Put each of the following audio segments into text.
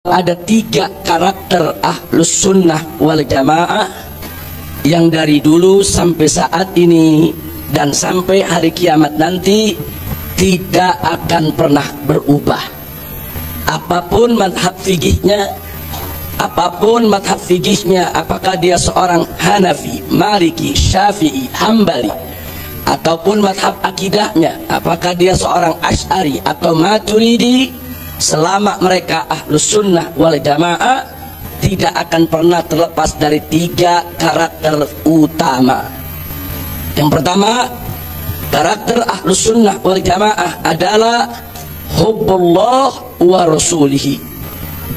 Ada 3 karakter Ahlus Sunnah wal Jamaah yang dari dulu sampai saat ini dan sampai hari kiamat nanti tidak akan pernah berubah. Apapun madhab fikihnya, apakah dia seorang Hanafi, Maliki, Syafi'i, Hambali, ataupun madhab akidahnya, apakah dia seorang Asy'ari atau Maturidi, selama mereka Ahlus Sunnah wal Jamaah tidak akan pernah terlepas dari 3 karakter utama. Yang pertama, karakter Ahlus Sunnah wal Jamaah adalah hubbullah wa rasulihi,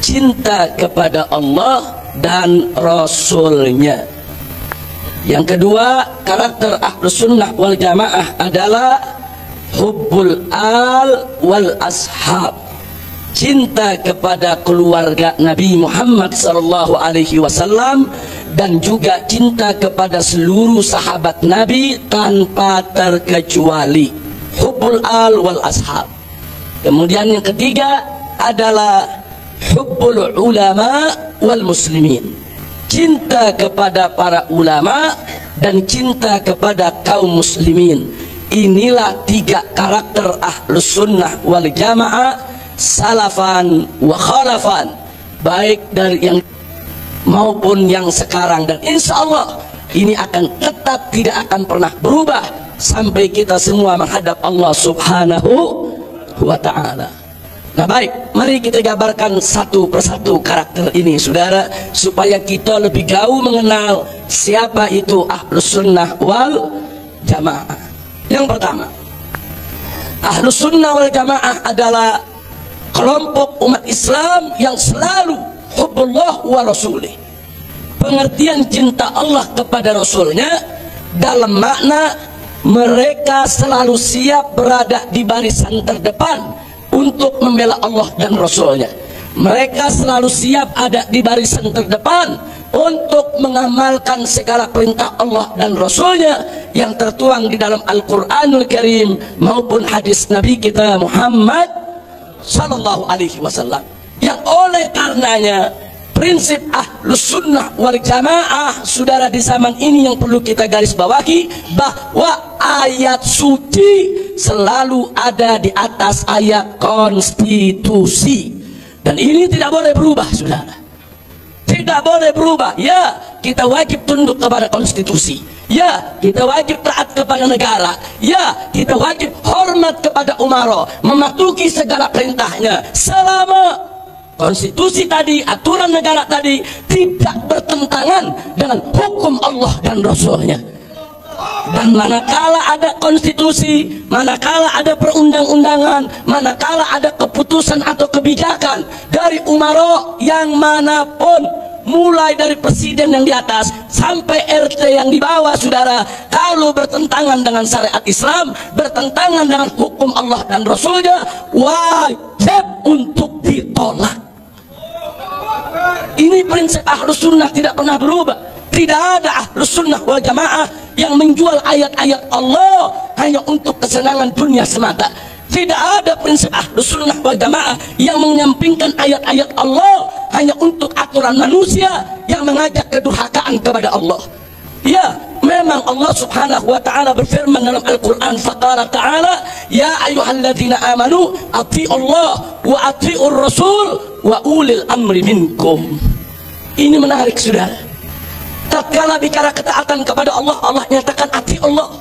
cinta kepada Allah dan Rasulnya. Yang kedua, karakter Ahlus Sunnah wal Jamaah adalah hubbul al wal ashab, cinta kepada keluarga Nabi Muhammad SAW dan juga cinta kepada seluruh sahabat Nabi tanpa terkecuali. Hubbul al wal ashab. Kemudian yang ketiga adalah hubbul ulama wal muslimin, cinta kepada para ulama dan cinta kepada kaum muslimin. Inilah 3 karakter Ahlus Sunnah wal Jamaah salafan wa khalafan, baik dari yang maupun yang sekarang, dan insya Allah ini akan tetap tidak akan pernah berubah sampai kita semua menghadap Allah Subhanahu wa ta'ala. Nah baik, mari kita gambarkan satu persatu karakter ini saudara, supaya kita lebih jauh mengenal siapa itu Ahlus Sunnah wal Jamaah. Yang pertama, Ahlus Sunnah wal Jamaah adalah kelompok umat Islam yang selalu hubbullah wa rasulih, pengertian cinta Allah kepada Rasulnya dalam makna mereka selalu siap berada di barisan terdepan untuk membela Allah dan Rasulnya. Mereka selalu siap ada di barisan terdepan untuk mengamalkan segala perintah Allah dan Rasulnya yang tertuang di dalam Al-Quranul Karim maupun hadis Nabi kita Muhammad Sallallahu Alaihi Wasallam. Yang oleh karenanya prinsip Ahlus Sunnah wal Jamaah saudara di zaman ini yang perlu kita garis bawahi, bahwa ayat suci selalu ada di atas ayat konstitusi, dan ini tidak boleh berubah saudara, tidak boleh berubah. Ya, kita wajib tunduk kepada konstitusi, ya kita wajib taat kepada negara, ya kita wajib hormat kepada umara, mematuhi segala perintahnya selama konstitusi tadi, aturan negara tadi tidak bertentangan dengan hukum Allah dan Rasulnya. Dan manakala ada konstitusi, manakala ada perundang-undangan, manakala ada keputusan atau kebijakan dari umara yang manapun, mulai dari presiden yang di atas sampai RT yang di bawah saudara, kalau bertentangan dengan syariat Islam, bertentangan dengan hukum Allah dan Rasulnya, wajib untuk ditolak. Ini prinsip Ahlus Sunnah tidak pernah berubah. Tidak ada Ahlus Sunnah wal Jamaah yang menjual ayat-ayat Allah hanya untuk kesenangan dunia semata. Tidak ada prinsip Ahlus Sunnah wal Jamaah yang menyampingkan ayat-ayat Allah hanya untuk aturan manusia yang mengajak kedurhakaan kepada Allah. Ya, memang Allah Subhanahu wa ta'ala berfirman dalam Al-Quran, faqala ta'ala ya ayyuhalladzina amanu athi'ullah wa athi'ur rasul wa ulil amri minkum. Ini menarik saudara. Tatkala bicara ketaatan kepada Allah, Allah nyatakan ati Allah.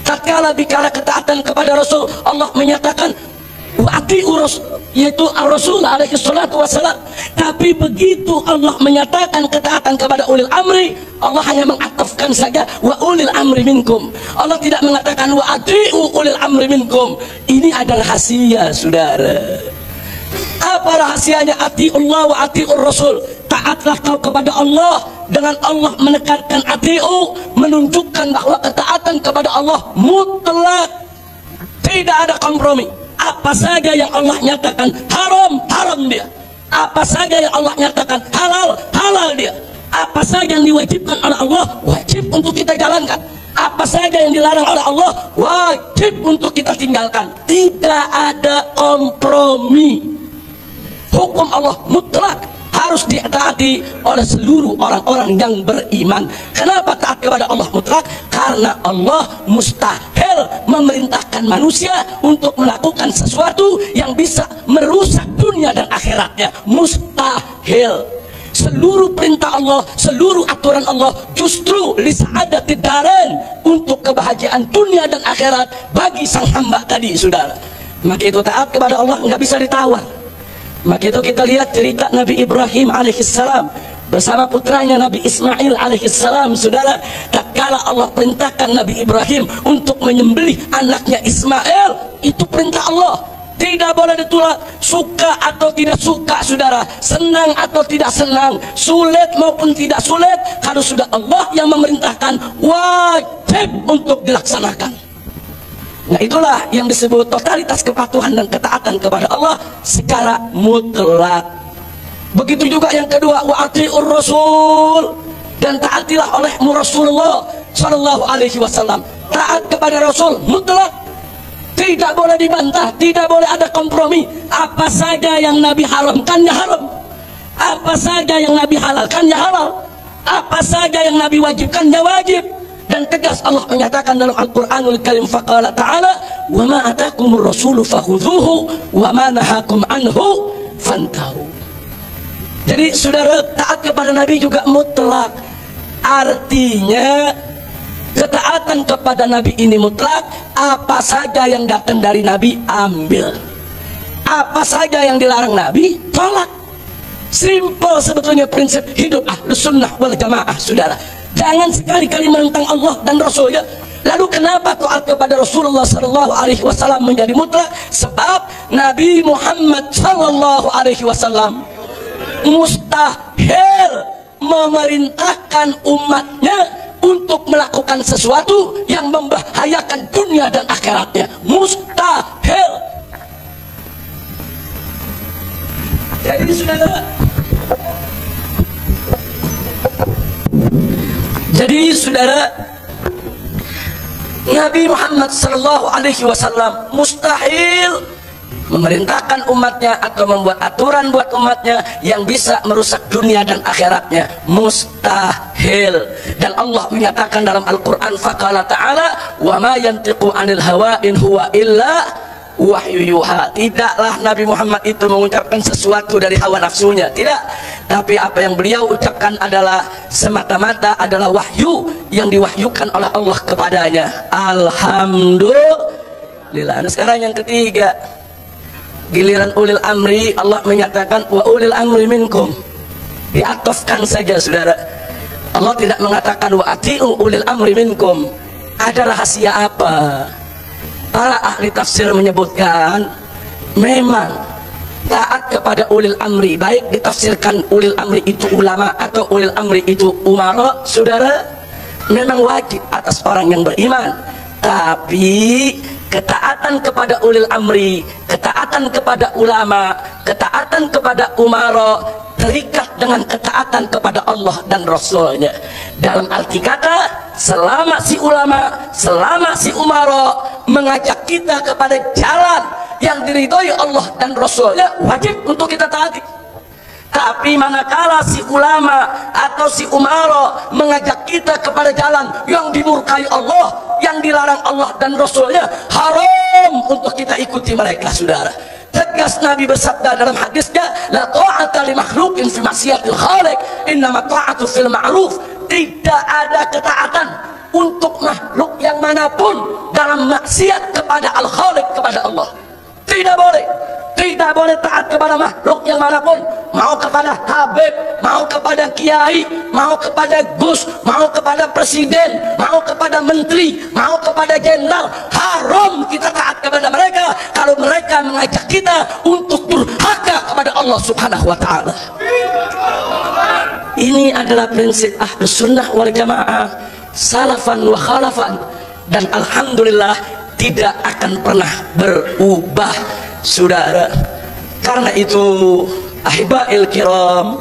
Tatkala bicara ketaatan kepada Rasul, Allah menyatakan wa ati'ur rasul, yaitu ar-rasul alaihi salatu wassalam. Tapi begitu Allah menyatakan ketaatan kepada ulil amri, Allah hanya mengatafkan saja wa ulil amri minkum. Allah tidak mengatakan wa ati'u ulil amri minkum. Ini adalah rahasia saudara. Apa rahasianya ati'ullah wa ati'ur rasul? Taatlah kau kepada Allah, dengan Allah menekankan ati'u, menunjukkan bahwa ketaatan kepada Allah mutlak, tidak ada kompromi. Apa saja yang Allah nyatakan haram, haram dia. Apa saja yang Allah nyatakan halal, halal dia. Apa saja yang diwajibkan oleh Allah, wajib untuk kita jalankan. Apa saja yang dilarang oleh Allah, wajib untuk kita tinggalkan. Tidak ada kompromi. Hukum Allah mutlak, harus ditaati oleh seluruh orang-orang yang beriman. Kenapa taat kepada Allah mutlak? Karena Allah mustahil memerintahkan manusia untuk melakukan sesuatu yang bisa merusak dunia dan akhiratnya. Mustahil. Seluruh perintah Allah, seluruh aturan Allah justru lisa'adatid darain, untuk kebahagiaan dunia dan akhirat bagi sang hamba tadi, saudara. Maka itu taat kepada Allah nggak bisa ditawar. Maka itu kita lihat cerita Nabi Ibrahim alaihissalam bersama putranya Nabi Ismail alaihissalam, saudara. Tatkala Allah perintahkan Nabi Ibrahim untuk menyembelih anaknya Ismail, itu perintah Allah. Tidak boleh ditolak, suka atau tidak suka, saudara, senang atau tidak senang, sulit maupun tidak sulit. Kalau sudah Allah yang memerintahkan, wajib untuk dilaksanakan. Nah, itulah yang disebut totalitas kepatuhan dan ketaatan kepada Allah secara mutlak. Begitu juga yang kedua, wa atiur rasul, dan taatilah oleh Rasulullah sallallahu alaihi wasallam. Taat kepada Rasul mutlak. Tidak boleh dibantah, tidak boleh ada kompromi. Apa saja yang Nabi haramkan ya haram, apa saja yang Nabi halalkan ya halal, apa saja yang Nabi wajibkan ya wajib. Dan tegas Allah menyatakan dalam Al-Quranul Karim, faqala ta'ala, wa ma atakumur rasulu fakhudhuhu wa ma nahakum anhu fantahu. Jadi saudara, taat kepada Nabi juga mutlak. Artinya ketaatan kepada Nabi ini mutlak. Apa saja yang datang dari Nabi ambil, apa saja yang dilarang Nabi tolak. Simple sebetulnya prinsip hidup Ahlus Sunnah wal Jamaah, saudara. Jangan sekali-kali menentang Allah dan Rasulnya. Lalu kenapa taat kepada Rasulullah sallallahu alaihi wasallam menjadi mutlak? Sebab Nabi Muhammad sallallahu alaihi wasallam mustahil memerintahkan umatnya untuk melakukan sesuatu yang membahayakan dunia dan akhiratnya. Mustahil. Jadi saudara, Nabi Muhammad sallallahu alaihi wasallam mustahil memerintahkan umatnya atau membuat aturan buat umatnya yang bisa merusak dunia dan akhiratnya. Mustahil. Dan Allah menyatakan dalam Al-Quran, faqala ta'ala, wa ma yantiqu anil hawa in huwa illa wahyu yuha. Tidaklah Nabi Muhammad itu mengucapkan sesuatu dari hawa nafsunya, tidak, tapi apa yang beliau ucapkan adalah semata-mata adalah wahyu yang diwahyukan oleh Allah kepadanya. Alhamdulillah. Nah, sekarang yang ketiga, giliran ulil amri, Allah menyatakan wa ulil amri minkum. Diatofkan saja, saudara. Allah tidak mengatakan wa ati'u ulil amri minkum. Ada rahasia apa? Para ahli tafsir menyebutkan memang taat kepada ulil amri, baik ditafsirkan ulil amri itu ulama atau ulil amri itu umara, saudara, memang wajib atas orang yang beriman. Tapi ketaatan kepada ulil amri, ketaatan kepada ulama, ketaatan kepada umara terikat dengan ketaatan kepada Allah dan Rasulnya. Dalam arti kata, selama si ulama, selama si umara mengajak kita kepada jalan yang diridhoi Allah dan Rasulnya, wajib untuk kita taati. Tapi manakala si ulama atau si umara mengajak kita kepada jalan yang dimurkai Allah, yang dilarang Allah dan Rasulnya, haram untuk kita ikuti mereka, saudara. Tegas Nabi bersabda dalam hadisnya, la ta'ata li makhluqin fi maksiatil khaliq, innama ta'atu fil ma'ruf. Tidak ada ketaatan untuk makhluk yang manapun dalam maksiat kepada al-khaliq, kepada Allah. Tidak boleh. Tidak boleh taat kepada makhluk yang manapun, mau kepada Habib, mau kepada Kiai, mau kepada Gus, mau kepada Presiden, mau kepada Menteri, mau kepada Jenderal. Haram kita taat kepada mereka kalau mereka mengajak kita untuk durhaka kepada Allah Subhanahu wa Ta'ala. Ini adalah prinsip Ahlus Sunnah wal Jamaah, salafan wa khalafan, dan alhamdulillah tidak akan pernah berubah, saudara. Karena itu ahibail kiram,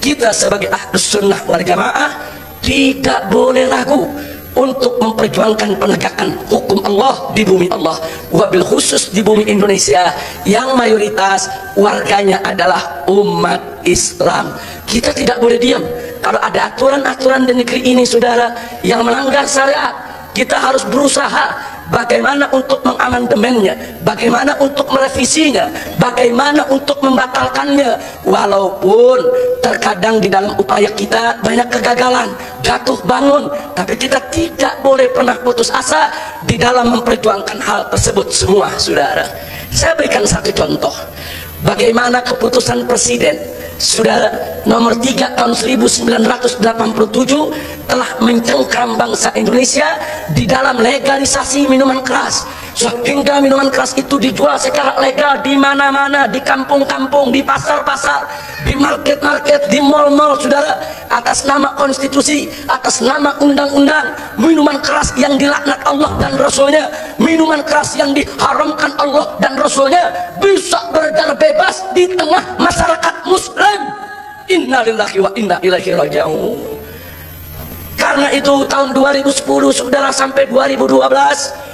kita sebagai Ahlus Sunnah wal Jamaah tidak boleh ragu untuk memperjuangkan penegakan hukum Allah di bumi Allah, wabil khusus di bumi Indonesia yang mayoritas warganya adalah umat Islam. Kita tidak boleh diam kalau ada aturan-aturan di negeri ini, saudara, yang melanggar syariat. Kita harus berusaha bagaimana untuk mengamandemennya, bagaimana untuk merevisinya, bagaimana untuk membatalkannya. Walaupun terkadang di dalam upaya kita banyak kegagalan, jatuh bangun, tapi kita tidak boleh pernah putus asa di dalam memperjuangkan hal tersebut semua, saudara. Saya berikan satu contoh bagaimana keputusan Presiden, saudara, nomor 3 tahun 1987 telah mencengkram bangsa Indonesia di dalam legalisasi minuman keras, sehingga minuman keras itu dijual secara legal di mana-mana, di kampung-kampung, di pasar-pasar, di market-market, di mal-mal, saudara, atas nama konstitusi, atas nama undang-undang. Minuman keras yang dilaknat Allah dan Rasulnya, minuman keras yang diharamkan Allah dan Rasulnya, bisa beredar bebas di tengah masyarakat Muslim. Innalillahi wa inna ilaihi raji'un. Karena itu tahun 2010, saudara, sampai 2012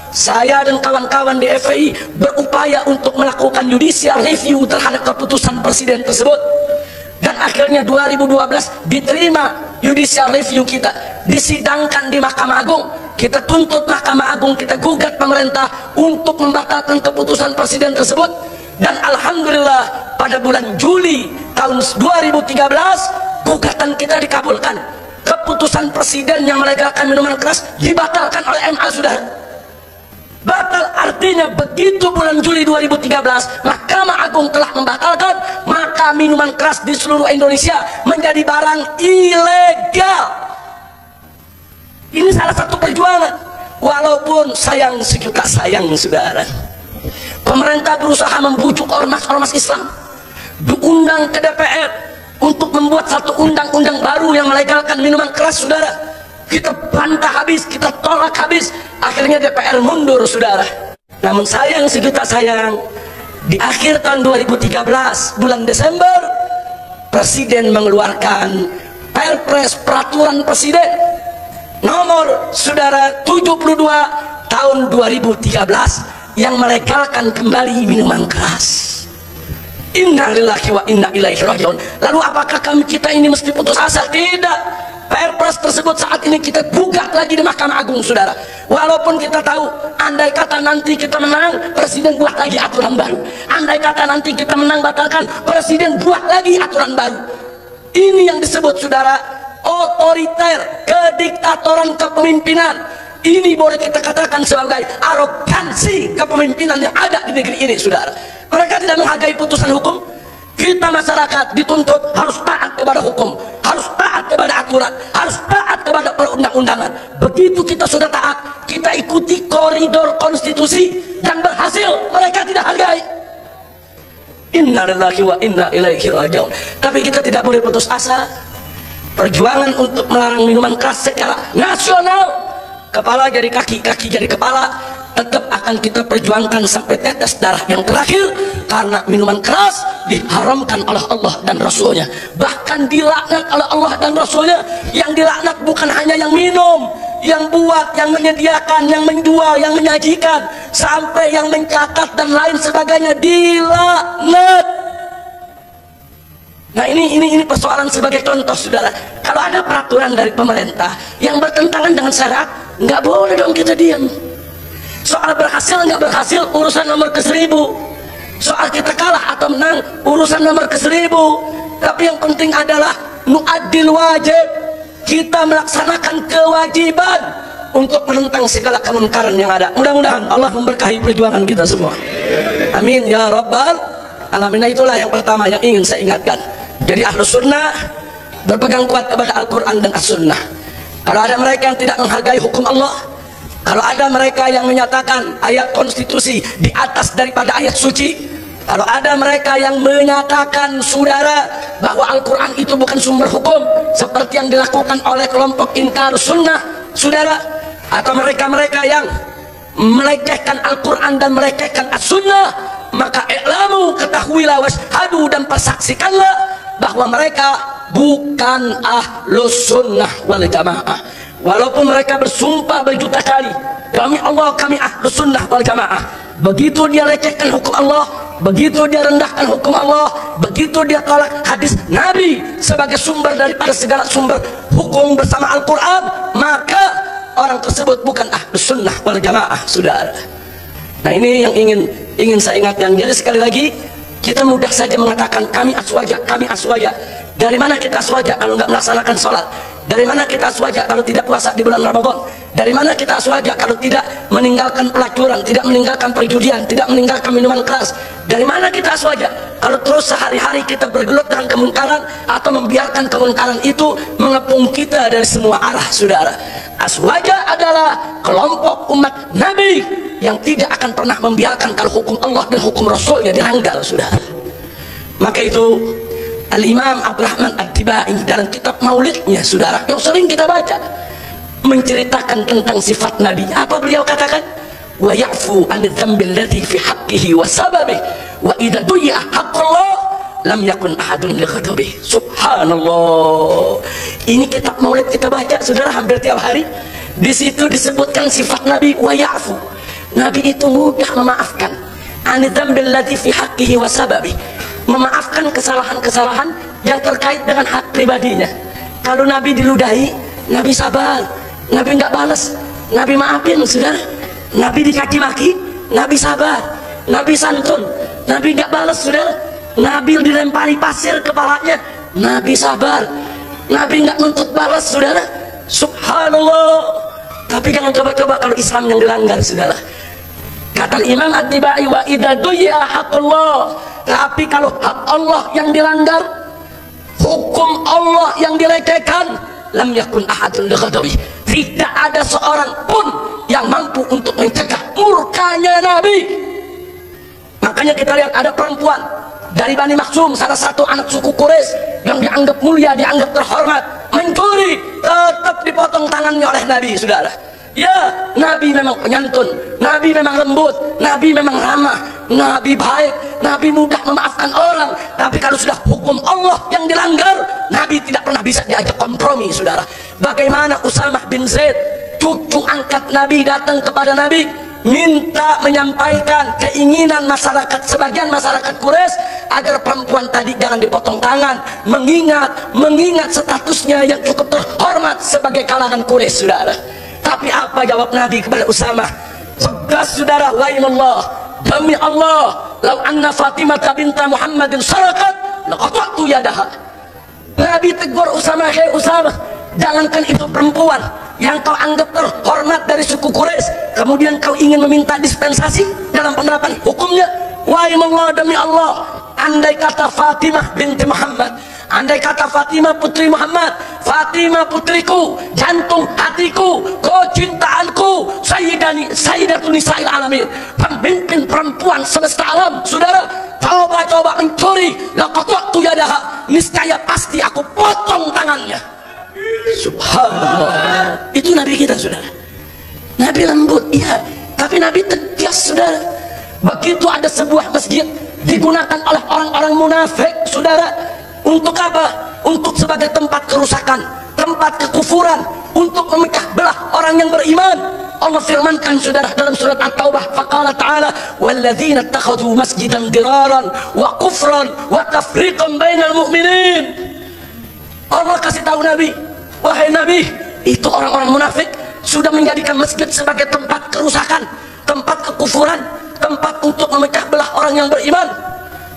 saya dan kawan-kawan di FPI berupaya untuk melakukan judicial review terhadap keputusan Presiden tersebut, dan akhirnya 2012 diterima judicial review kita, disidangkan di Mahkamah Agung. Kita tuntut Mahkamah Agung, kita gugat pemerintah untuk membatalkan keputusan Presiden tersebut, dan alhamdulillah pada bulan Juli tahun 2013 gugatan kita dikabulkan. Keputusan Presiden yang melegalkan minuman keras dibatalkan oleh MA, saudara. Batal artinya begitu bulan Juli 2013 Mahkamah Agung telah membatalkan, maka minuman keras di seluruh Indonesia menjadi barang ilegal. Ini salah satu perjuangan. Walaupun sayang sejuta sayang, saudara, pemerintah berusaha membujuk ormas-ormas Islam, diundang ke DPR untuk membuat satu undang-undang baru yang melegalkan minuman keras, saudara. Kita bantah habis, kita tolak habis, akhirnya DPR mundur, saudara. Namun sayang sejuta sayang, di akhir tahun 2013 bulan Desember, Presiden mengeluarkan Perpres Peraturan Presiden nomor, saudara, 72 tahun 2013 yang melegalkan kembali minuman keras. Innalillahi wa inna ilaihi raji'un. Lalu apakah kita ini mesti putus asa? Tidak. Perpres tersebut saat ini kita gugat lagi di Mahkamah Agung, saudara. Walaupun kita tahu, andai kata nanti kita menang, Presiden buat lagi aturan baru. Andai kata nanti kita menang batalkan, Presiden buat lagi aturan baru. Ini yang disebut, saudara, otoriter, kediktatoran kepemimpinan. Ini boleh kita katakan sebagai arogansi kepemimpinan yang ada di negeri ini, saudara. Mereka tidak menghargai putusan hukum. Kita masyarakat dituntut harus taat kepada hukum, harus taat kepada aturan, harus taat kepada perundang-undangan. Begitu kita sudah taat, kita ikuti koridor konstitusi, dan berhasil, mereka tidak hargai. Innalillahi wa inna ilaihi raji'un. Tapi kita tidak boleh putus asa. Perjuangan untuk melarang minuman keras secara nasional, kepala jadi kaki, kaki jadi kepala, tetap akan kita perjuangkan sampai tetes darah yang terakhir. Karena minuman keras diharamkan oleh Allah dan Rasulnya, bahkan dilaknat oleh Allah dan Rasulnya. Yang dilaknat bukan hanya yang minum, yang buat, yang menyediakan, yang menjual, yang menyajikan, sampai yang mencatat dan lain sebagainya dilaknat. Nah, ini persoalan sebagai contoh, saudara. Kalau ada peraturan dari pemerintah yang bertentangan dengan syariat, nggak boleh dong kita diam. Soal berhasil nggak berhasil urusan nomor ke-1000, soal kita kalah atau menang urusan nomor ke-1000. Tapi yang penting adalah nu'addil wajib, kita melaksanakan kewajiban untuk menentang segala kemungkaran yang ada. Mudah-mudahan Allah memberkahi perjuangan kita semua, amin ya rabbal alamin. Itulah yang pertama yang ingin saya ingatkan. Jadi Ahlus Sunnah berpegang kuat kepada Al-Quran dan As-Sunnah. Kalau ada mereka yang tidak menghargai hukum Allah, kalau ada mereka yang menyatakan ayat konstitusi di atas daripada ayat suci, kalau ada mereka yang menyatakan, saudara, bahwa Al-Quran itu bukan sumber hukum seperti yang dilakukan oleh kelompok Inkar Sunnah, saudara, atau mereka-mereka yang melecehkan Al-Quran dan melecehkan As-Sunnah, maka i'lamu, ketahuilah, washhadu, dan persaksikanlah bahwa mereka bukan Ahlus Sunnah wal Jamaah. Walaupun mereka bersumpah berjuta kali, demi Allah kami Ahlus Sunnah wal Jamaah, begitu dia lecehkan hukum Allah, begitu dia rendahkan hukum Allah, begitu dia tolak hadis Nabi sebagai sumber daripada segala sumber hukum bersama Al-Quran, maka orang tersebut bukan Ahlus Sunnah wal Jamaah, saudara. Nah, ini yang ingin saya ingatkan. Jadi sekali lagi, kita mudah saja mengatakan kami aswaja, kami aswaja. Dari mana kita aswaja kalau nggak melaksanakan sholat? Dari mana kita aswaja kalau tidak puasa di bulan Ramadan? Dari mana kita aswaja kalau tidak meninggalkan pelacuran, tidak meninggalkan perjudian, tidak meninggalkan minuman keras? Dari mana kita aswaja kalau terus sehari-hari kita bergelut dengan kemungkaran atau membiarkan kemungkaran itu mengepung kita dari semua arah, saudara? Aswaja adalah kelompok umat Nabi yang tidak akan pernah membiarkan kalau hukum Allah dan hukum Rasulnya dilanggar, saudara. Maka itu Al-Imam Abdurrahman At-Tibai dalam kitab Maulidnya, saudara, yang sering kita baca, menceritakan tentang sifat Nabi. Apa beliau katakan? Wa ya'fu 'anil dzambil ladzi fi haqqihi wa sababihi wa idza du'iya haqqullah lam yakun ahadun li ghadabihi. Subhanallah. Ini kitab Maulid kita baca, saudara, hampir tiap hari. Di situ disebutkan sifat Nabi, wa ya'fu. Nabi itu mudah memaafkan. 'Anil dzambil ladzi fi haqqihi wa sababihi. Memaafkan kesalahan-kesalahan yang terkait dengan hak pribadinya. Kalau Nabi diludahi, Nabi sabar, Nabi nggak balas, Nabi maafin, saudara. Nabi dicaci maki, Nabi sabar, Nabi santun, Nabi nggak balas, saudara. Nabi dilempari pasir kepalanya, Nabi sabar, Nabi nggak nuntut balas, saudara. Subhanallah. Tapi jangan coba-coba kalau Islam yang dilanggar, saudara. Kata Imam At-Tibai, wa idza du'iya haqqullah. Tapi kalau hak Allah yang dilanggar, hukum Allah yang dilecehkan, lam yakun ahadun li ghadabihi. Tidak ada seorang pun yang mampu untuk mencegah murkanya Nabi. Makanya kita lihat ada perempuan dari Bani Makhzum, salah satu anak suku Quraisy yang dianggap mulia, dianggap terhormat, mencuri, tetap dipotong tangannya oleh Nabi, saudara. Ya, Nabi memang penyantun, Nabi memang lembut, Nabi memang ramah, Nabi baik, Nabi mudah memaafkan orang. Tapi kalau sudah hukum Allah yang dilanggar, Nabi tidak pernah bisa diajak kompromi, saudara. Bagaimana Usamah bin Zaid, cucu angkat Nabi, datang kepada Nabi, minta menyampaikan keinginan masyarakat, sebagian masyarakat Quraisy, agar perempuan tadi jangan dipotong tangan, mengingat statusnya yang cukup terhormat sebagai kalangan Quraisy, saudara. Tapi apa jawab Nabi kepada Usamah? Tegas, saudara, waimallah, demi Allah, lau anna Fatimah binta Muhammadin sarakat laqata'tu yadaha. Nabi tegur Usamah, hei Usamah, jangankan itu perempuan yang kau anggap terhormat dari suku Quraisy, kemudian kau ingin meminta dispensasi dalam penerapan hukumnya. Waimallah, demi Allah, andai kata Fatimah binti Muhammad, andai kata Fatimah putri Muhammad, Fatimah putriku, jantung hatiku, kecintaanku, sayyidatun nisa'il alamin, pemimpin perempuan semesta alam, saudara, coba mencuri, laqata'tu yadaha, niscaya pasti aku potong tangannya. Subhanallah. Itu Nabi kita, saudara. Nabi lembut, iya, tapi Nabi tegas, saudara. Begitu ada sebuah masjid digunakan oleh orang-orang munafik, saudara, untuk apa? Untuk sebagai tempat kerusakan, tempat kekufuran, untuk memecah belah orang yang beriman. Allah firmankan, saudara, dalam surat At-Taubah, faqala ta'ala, walladzina ittakhadhu masjidan diraran wa kufran wa tafriqan bainal mu'minin. Allah kasih tahu Nabi, wahai Nabi, itu orang-orang munafik sudah menjadikan masjid sebagai tempat kerusakan, tempat kekufuran, tempat untuk memecah belah orang yang beriman.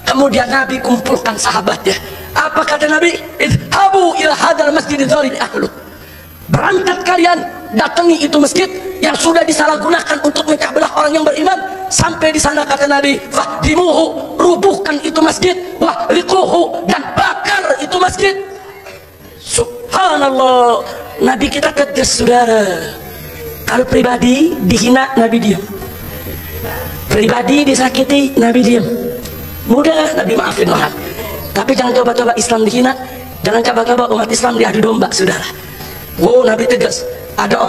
Kemudian Nabi kumpulkan sahabatnya. Apa kata Nabi? Idhabu ila hadal masjidil dzalimi ahlu. Berangkat kalian, datangi itu masjid yang sudah disalahgunakan untuk memecah belah orang yang beriman. Sampai di sana kata Nabi, fahdimuhu, rubuhkan itu masjid, wahriquhu, dan bakar itu masjid. Subhanallah. Nabi kita tegas, saudara. Kalau pribadi dihina, Nabi diam. Pribadi disakiti, Nabi diam. Mudah Nabi maafin orang. Tapi jangan coba-coba Islam dihina, jangan coba-coba umat Islam diadu domba, saudara. Wow, Nabi tegas. Ada